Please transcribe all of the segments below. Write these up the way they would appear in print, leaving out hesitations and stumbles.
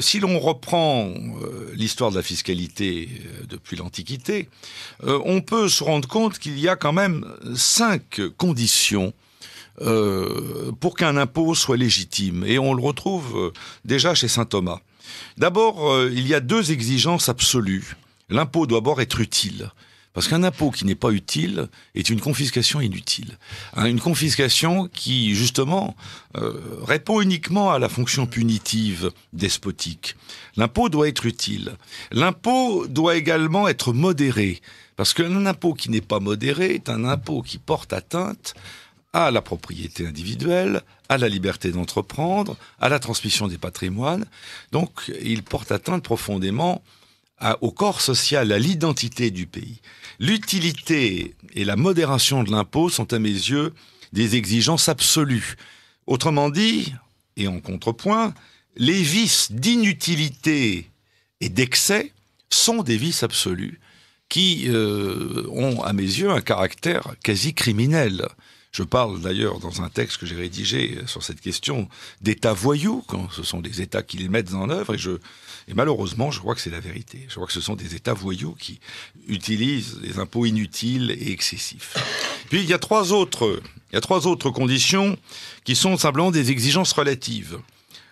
Si l'on reprend l'histoire de la fiscalité depuis l'Antiquité, on peut se rendre compte qu'il y a quand même 5 conditions pour qu'un impôt soit légitime. Et on le retrouve déjà chez saint Thomas. D'abord, il y a 2 exigences absolues. L'impôt doit d'abord être utile. Parce qu'un impôt qui n'est pas utile est une confiscation inutile. Une confiscation qui, justement, répond uniquement à la fonction punitive despotique. L'impôt doit être utile. L'impôt doit également être modéré. Parce qu'un impôt qui n'est pas modéré est un impôt qui porte atteinte à la propriété individuelle, à la liberté d'entreprendre, à la transmission des patrimoines. Donc, il porte atteinte profondément au corps social, à l'identité du pays. L'utilité et la modération de l'impôt sont à mes yeux des exigences absolues. Autrement dit, et en contrepoint, les vices d'inutilité et d'excès sont des vices absolus qui ont à mes yeux un caractère quasi criminel. Je parle d'ailleurs dans un texte que j'ai rédigé sur cette question d'États voyous, quand ce sont des États qui les mettent en œuvre, et malheureusement, je crois que c'est la vérité. Je crois que ce sont des États voyous qui utilisent des impôts inutiles et excessifs. Puis il y a trois autres conditions qui sont simplement des exigences relatives.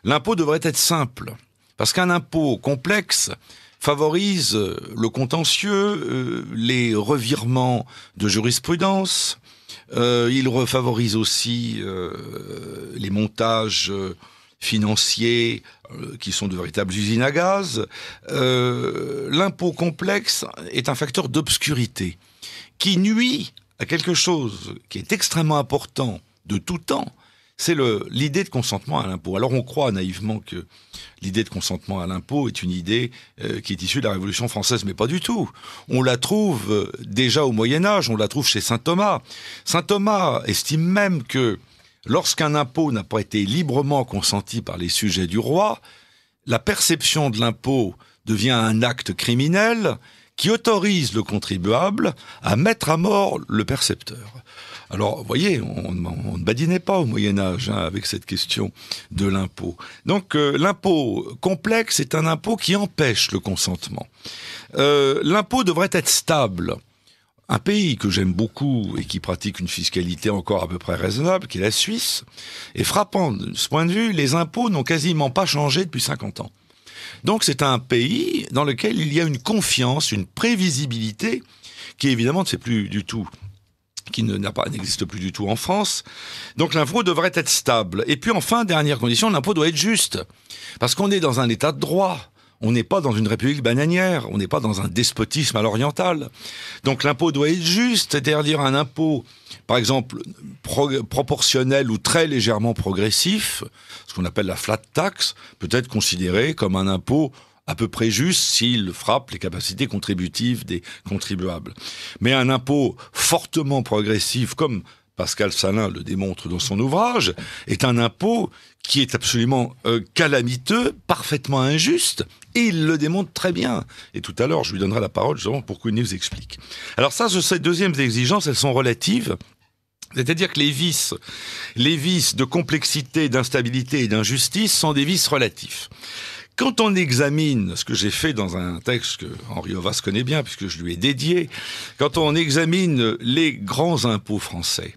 L'impôt devrait être simple, parce qu'un impôt complexe favorise le contentieux, les revirements de jurisprudence. Il favorise aussi les montages financiers qui sont de véritables usines à gaz. L'impôt complexe est un facteur d'obscurité qui nuit à quelque chose qui est extrêmement important de tout temps, c'est l'idée de consentement à l'impôt. Alors on croit naïvement que l'idée de consentement à l'impôt est une idée qui est issue de la Révolution française, mais pas du tout. On la trouve déjà au Moyen-Âge, on la trouve chez saint Thomas. Saint Thomas estime même que lorsqu'un impôt n'a pas été librement consenti par les sujets du roi, la perception de l'impôt devient un acte criminel qui autorise le contribuable à mettre à mort le percepteur. Alors, vous voyez, on ne badinait pas au Moyen-Âge avec cette question de l'impôt. Donc, l'impôt complexe est un impôt qui empêche le consentement. L'impôt devrait être stable. Un pays que j'aime beaucoup et qui pratique une fiscalité encore à peu près raisonnable, qui est la Suisse, est frappant de ce point de vue, les impôts n'ont quasiment pas changé depuis 50 ans. Donc c'est un pays dans lequel il y a une confiance, une prévisibilité qui évidemment ne fait plus du tout, qui n'existe plus du tout en France. Donc l'impôt devrait être stable. Et puis enfin, dernière condition, l'impôt doit être juste. Parce qu'on est dans un état de droit. On n'est pas dans une république bananière, on n'est pas dans un despotisme à l'oriental. Donc l'impôt doit être juste, c'est-à-dire un impôt, par exemple, proportionnel ou très légèrement progressif, ce qu'on appelle la flat tax, peut être considéré comme un impôt à peu près juste s'il frappe les capacités contributives des contribuables. Mais un impôt fortement progressif, comme Pascal Salin le démontre dans son ouvrage, est un impôt qui est absolument calamiteux, parfaitement injuste, et il le démontre très bien. Et tout à l'heure, je lui donnerai la parole justement pour qu'il nous explique. Alors ça, ces deuxièmes exigences, elles sont relatives. C'est-à-dire que les vices de complexité, d'instabilité et d'injustice sont des vices relatifs. Quand on examine, ce que j'ai fait dans un texte que Henri Ovas connaît bien, puisque je lui ai dédié, quand on examine les grands impôts français,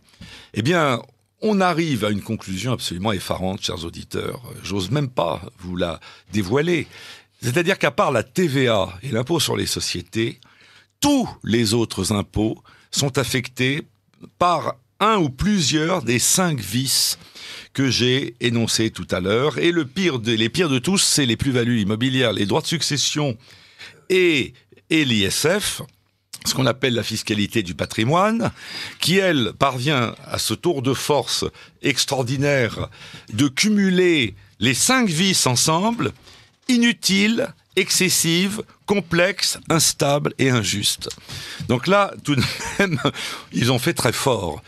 eh bien, on arrive à une conclusion absolument effarante, chers auditeurs. J'ose même pas vous la dévoiler. C'est-à-dire qu'à part la TVA et l'impôt sur les sociétés, tous les autres impôts sont affectés par un ou plusieurs des 5 vices que j'ai énoncés tout à l'heure. Et les pires de tous, c'est les plus-values immobilières, les droits de succession et l'ISF, ce qu'on appelle la fiscalité du patrimoine, qui, elle, parvient à ce tour de force extraordinaire de cumuler les 5 vices ensemble, inutiles, excessives, complexes, instables et injustes. Donc là, tout de même, ils ont fait très fort.